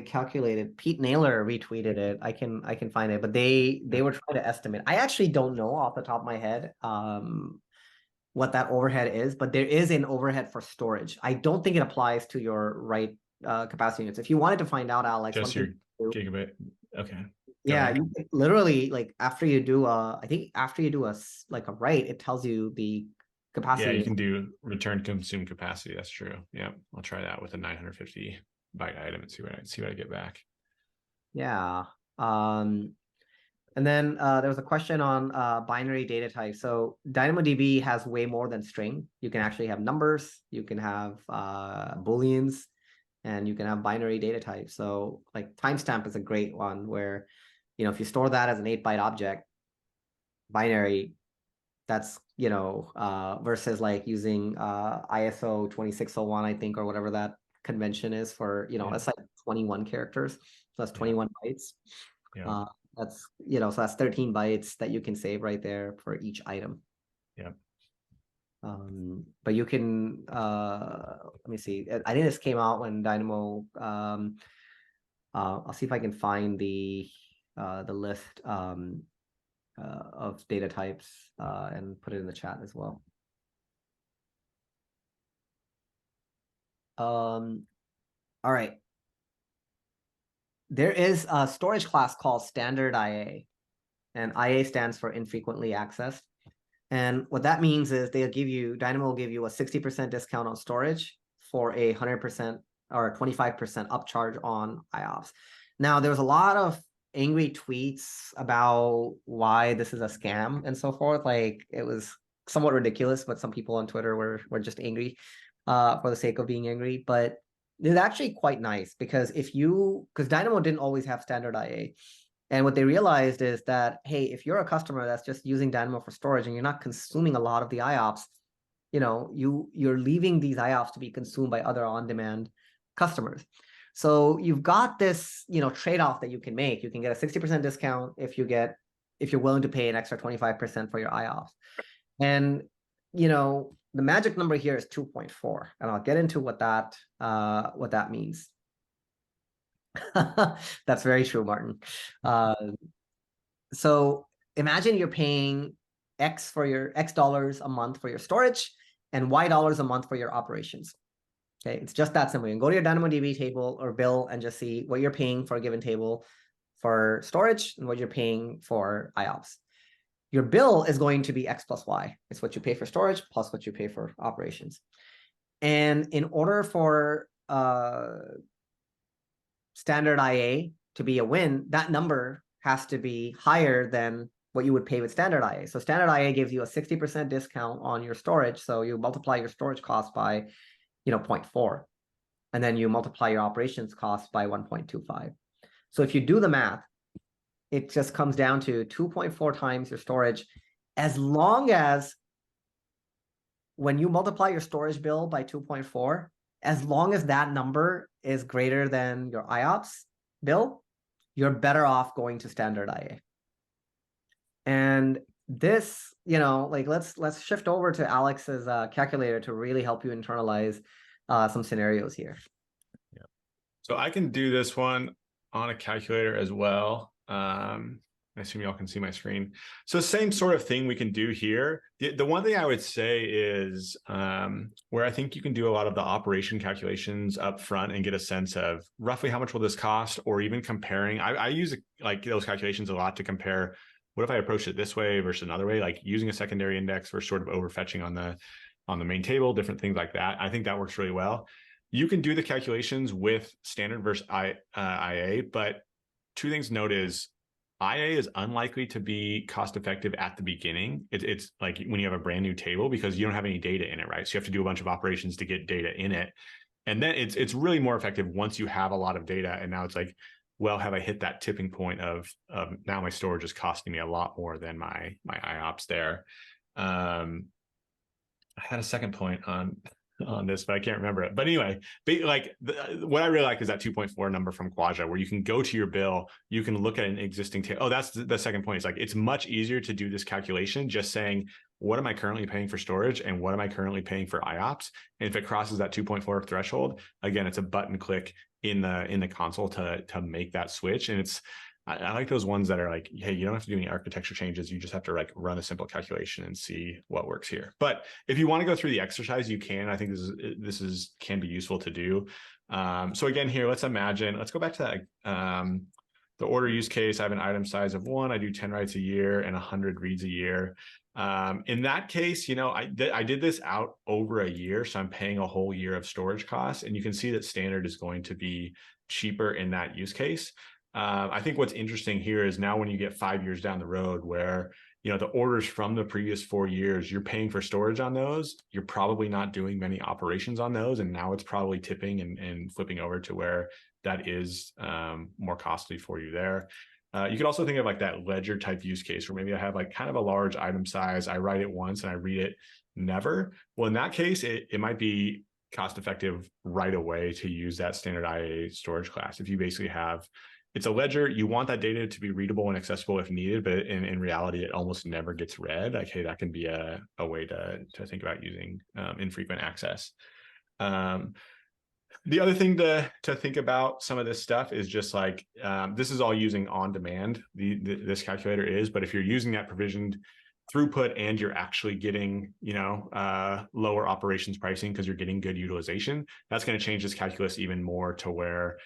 calculated. Pete Naylor retweeted it. I can find it, but they were trying to estimate. I actually don't know off the top of my head what that overhead is, but there is an overhead for storage. I don't think it applies to your write capacity units. If you wanted to find out, Alex, just your gigabit. Okay. Yeah, you literally, like, after you do a write, it tells you the capacity. Yeah, you can do return consumed capacity. That's true. Yeah, I'll try that with a 950 byte item and see what I get back. Yeah. And then there was a question on binary data type. So DynamoDB has way more than string. You can actually have numbers, you can have booleans, and you can have binary data types. So like timestamp is a great one where, if you store that as an 8-byte object, binary, that's, versus like using ISO 2601, I think, or whatever that convention is for, that's like 21 characters. So that's 21 bytes. Yeah. That's, so that's 13 bytes that you can save right there for each item. Yeah. But you can, let me see. I think this came out when Dynamo, I'll see if I can find the list of data types and put it in the chat as well. All right. There is a storage class called standard IA, and IA stands for infrequently accessed. And what that means is Dynamo will give you a 60% discount on storage for a 100% or 25% upcharge on IOPS. Now, there's a lot of angry tweets about why this is a scam and so forth. Like it was somewhat ridiculous, but some people on Twitter were just angry for the sake of being angry. But it's actually quite nice because because Dynamo didn't always have standard IA. And what they realized is that, hey, if you're a customer that's just using Dynamo for storage and you're not consuming a lot of the IOPS, you're leaving these IOPS to be consumed by other on-demand customers. So you've got this, trade-off that you can make. You can get a 60% discount if you're willing to pay an extra 25% for your IOPS. And the magic number here is 2.4, and I'll get into what that means. That's very true, Martin. So imagine you're paying X dollars a month for your storage and Y dollars a month for your operations. Okay, it's just that simple. You can go to your DynamoDB table or bill and just see what you're paying for a given table for storage and what you're paying for IOPS. Your bill is going to be X plus Y. It's what you pay for storage plus what you pay for operations. And in order for standard IA to be a win, that number has to be higher than what you would pay with standard IA. So standard IA gives you a 60% discount on your storage. So you multiply your storage cost by 0.4, and then you multiply your operations cost by 1.25. So if you do the math, it just comes down to 2.4 times your storage, as long as when you multiply your storage bill by 2.4, as long as that number is greater than your IOPS bill, you're better off going to standard IA. And this, let's shift over to Alex's calculator to really help you internalize some scenarios here. Yeah. So I can do this one on a calculator as well. I assume y'all can see my screen. So same sort of thing we can do here. The one thing I would say is where I think you can do a lot of the operation calculations up front and get a sense of roughly how much will this cost, or even comparing. I use like those calculations a lot to compare. What if I approach it this way versus another way, like using a secondary index versus sort of overfetching on the main table, different things like that. I think that works really well. You can do the calculations with standard versus IA, but two things to note is IA is unlikely to be cost effective at the beginning. It's like when you have a brand new table because you don't have any data in it, right? So you have to do a bunch of operations to get data in it. And then it's really more effective once you have a lot of data. And now it's like, well, have I hit that tipping point of now my storage is costing me a lot more than my IOPS there. I had a second point on this, but I can't remember it. But anyway, what I really like is that 2.4 number from Khawaja, where you can go to your bill, you can look at an existing table. Oh, that's the second point. It's like, it's much easier to do this calculation just saying, what am I currently paying for storage and what am I currently paying for IOPS? And if it crosses that 2.4 threshold, again, it's a button click in the console to make that switch. And I like those ones that are like, hey, you don't have to do any architecture changes. You just have to like run a simple calculation and see what works here. But if you want to go through the exercise, you can. I think this can be useful to do. So again, here, let's go back to that. The order use case, I have an item size of 1. I do 10 writes a year and 100 reads a year. In that case, I did this out over a year, so I'm paying a whole year of storage costs. And you can see that standard is going to be cheaper in that use case. I think what's interesting here is now when you get 5 years down the road where, the orders from the previous 4 years, you're paying for storage on those, you're probably not doing many operations on those. And now it's probably tipping and flipping over to where that is more costly for you there. You could also think of like that ledger type use case where maybe I have like kind of a large item size. I write it once and I read it never. Well, in that case, it might be cost effective right away to use that standard IA storage class. If you basically it's a ledger, you want that data to be readable and accessible if needed, but in reality, it almost never gets read. Like, hey, that can be a way to think about using infrequent access. The other thing to think about some of this stuff is just like, this is all using on demand, this calculator is, but if you're using that provisioned throughput and you're actually getting, lower operations pricing because you're getting good utilization, that's going to change this calculus even more to where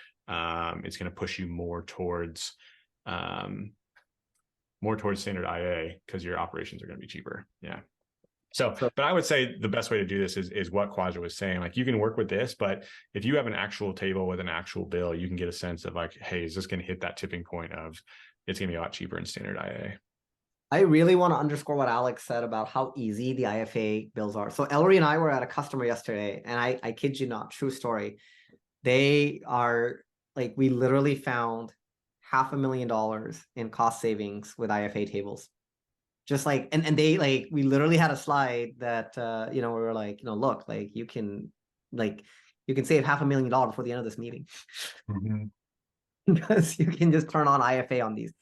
it's going to push you more towards standard IA because your operations are going to be cheaper. Yeah. So, but I would say the best way to do this is what Khawaja was saying. Like, you can work with this, but if you have an actual table with an actual bill, you can get a sense of like, hey, is this going to hit that tipping point of it's going to be a lot cheaper in standard IA? I really want to underscore what Alex said about how easy the IFA bills are. So Ellery and I were at a customer yesterday, and I kid you not, true story. They are like, we literally found $500,000 in cost savings with IFA tables. Just like, and they like, we literally had a slide that, we were like, look, like you can save $500,000 before the end of this meeting. Because you can just turn on IFA on these.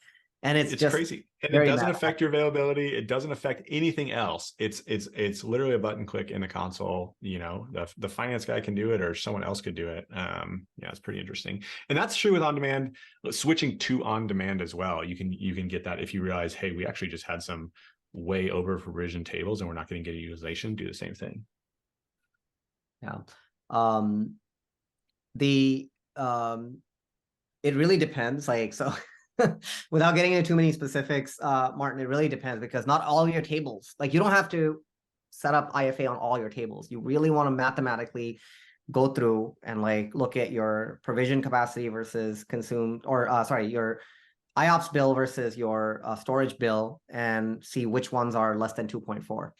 And it's just crazy. And it doesn't affect your availability. It doesn't affect anything else. It's literally a button click in the console. The finance guy can do it, or someone else could do it. Yeah, it's pretty interesting. And that's true with on-demand. Switching to on-demand as well. You can get that if you realize, hey, we actually just had some way over provisioned tables and we're not getting good utilization. Do the same thing. Yeah. It really depends. Like, so without getting into too many specifics, Martin, it really depends, because not all your tables, like you don't have to set up IFA on all your tables. You really want to mathematically go through and like look at your provision capacity versus consumed, or your IOPS bill versus your storage bill, and see which ones are less than 2.4.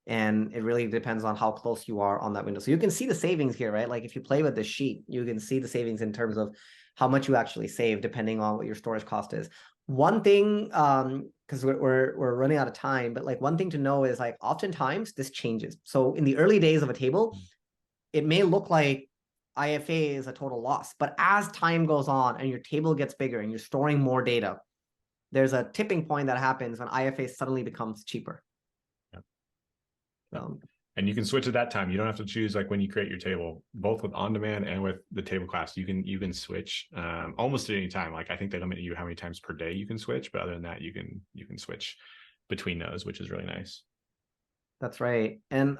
And it really depends on how close you are on that window. So you can see the savings here, right? Like if you play with the sheet, you can see the savings in terms of how much you actually save depending on what your storage cost is. One thing, because we're running out of time, but like one thing to know is like oftentimes this changes. So in the early days of a table, it may look like IFA is a total loss, but as time goes on and your table gets bigger and you're storing more data, there's a tipping point that happens when IFA suddenly becomes cheaper. And you can switch at that time. You don't have to choose like when you create your table, both with on-demand and with the table class. You can switch almost at any time. Like I think they limit you how many times per day you can switch, but other than that, you can switch between those, which is really nice. That's right. And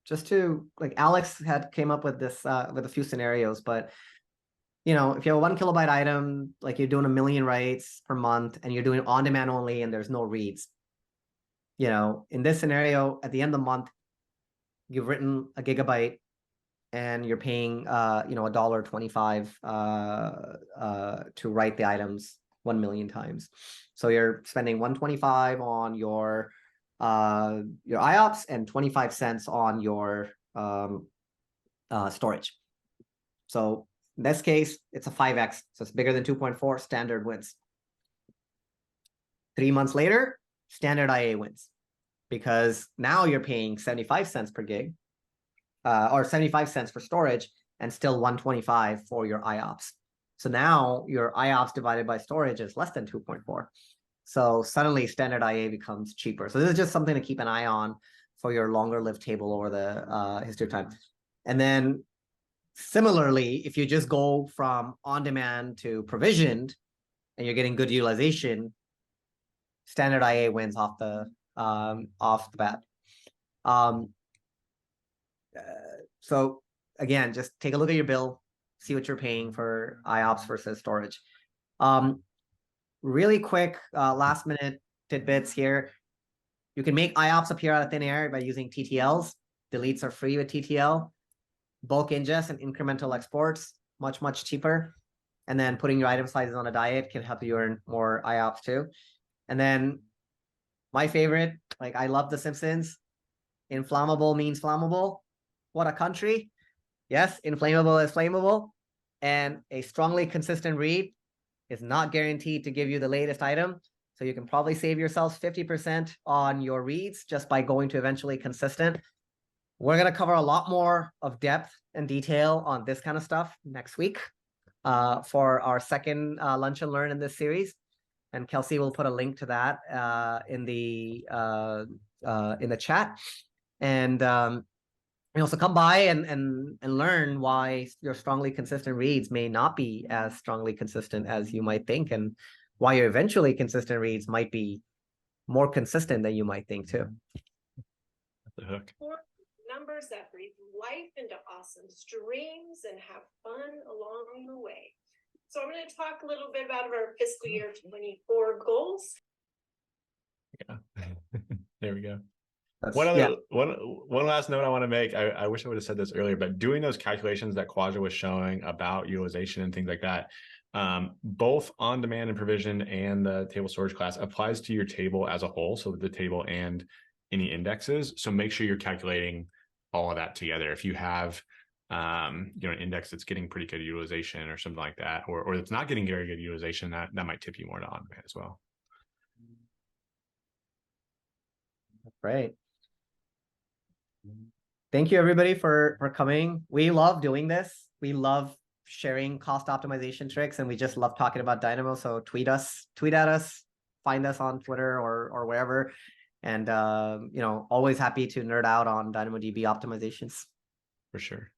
just to like, Alex came up with this with a few scenarios, but if you have a 1 kilobyte item, like you're doing 1 million writes per month and you're doing on-demand only and there's no reads. In this scenario, at the end of the month, you've written a gigabyte and you're paying $1.25 to write the items 1 million times. So you're spending $1.25 on your IOPS and 25 cents on your storage. So in this case, it's a 5x. So it's bigger than 2.4. Standard wins. 3 months later, standard IA wins, because now you're paying 75 cents per gig, or 75 cents for storage, and still 125 for your IOPS. So now your IOPS divided by storage is less than 2.4. So suddenly standard IA becomes cheaper. So this is just something to keep an eye on for your longer lived table over the history of time. And then similarly, if you just go from on-demand to provisioned and you're getting good utilization, standard IA wins off the bat. So again, just take a look at your bill, see what you're paying for IOPS versus storage. Really quick, last minute tidbits here. You can make IOPS appear out of thin air by using TTLs. Deletes are free with TTL. Bulk ingest and incremental exports, much, much cheaper. And then putting your item sizes on a diet can help you earn more IOPS too. And then my favorite, like I love The Simpsons. Inflammable means flammable. What a country. Yes, inflammable is flammable. And a strongly consistent read is not guaranteed to give you the latest item. So you can probably save yourselves 50% on your reads just by going to eventually consistent. We're going to cover a lot more of depth and detail on this kind of stuff next week for our second Lunch and Learn in this series. And Kelsey will put a link to that in the chat. And also come by and learn why your strongly consistent reads may not be as strongly consistent as you might think, and why your eventually consistent reads might be more consistent than you might think too. That's the hook. Numbers that breathe life into awesome streams and have fun along the way. So I'm going to talk a little bit about our fiscal year 24 goals. Yeah, there we go. One last note I want to make. I wish I would have said this earlier, but doing those calculations that Khawaja was showing about utilization and things like that, both on demand and provision and the table storage class applies to your table as a whole. So the table and any indexes. So make sure you're calculating all of that together. If you have an index that's getting pretty good utilization or something like that, or it's not getting very good utilization, that might tip you more to on demand as well. Great. Thank you everybody for coming. We love doing this. We love sharing cost optimization tricks, and we just love talking about Dynamo. So tweet at us, find us on Twitter or wherever. And always happy to nerd out on DynamoDB optimizations. For sure.